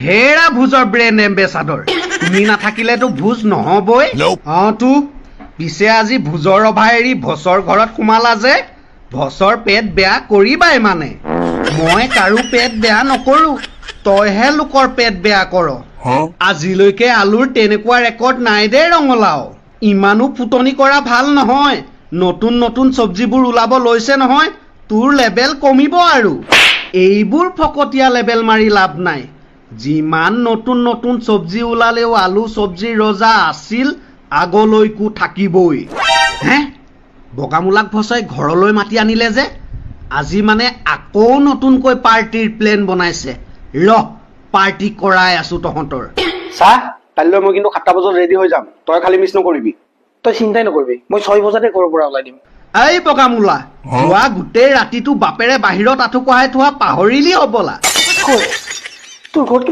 হেৰা ভোজৰ brand ambassador তুমি নাথাকিলেতো ভোজ নহবই তো পিছে আজি ভোজৰ ৰভা এৰি ভছৰ ঘৰত সোমালা যে ভছৰ পেট বেয়া কৰিবাই মানে মই কাৰো পেট বেয়া নকৰো তইহে লোকৰ পেট বেয়া কৰ আজিলৈকে আলুৰ তেনেকুৱা ৰেকৰ্ড নাই দে ৰঙলাও ইমানো ফুটনি কৰা ভাল নহয় নতুন নতুন চব্জিবোৰ ওলাব লৈছে নহয় তোৰ লেভেল কমিব আৰু এইবোৰ ফকতীয়া লেভেল মাৰি লাভ নাই যিমান নতুন নতুন চব্জি ওলালেও আলু চব্জিৰ ৰজা আছিল আগলৈকো থাকিবই হে বগামুলাক ভছই ঘৰলৈ মাতি আনিলে যে আজি মানে আকৌ নতুনকৈ পাৰ্টিৰ প্লেন বনাইছে পাৰ্টি কৰাই আছো তহঁতৰ চাহ কাইলৈ মই কিন্তু 7টা বজাত ৰেডি হৈ যাম তই খালি মিছ নকৰিবি তই চিন্তাই নকৰিবি মই 6 বজাতে ঘৰৰ পৰা ওলাই দিম এই বগামুলা যোৱা গোটেই ৰাতিটো বাপেৰে বাহিৰত আঁঠু কঢ়াই থোৱা পাহৰিলি হ'বলা তোৰ ঘৰত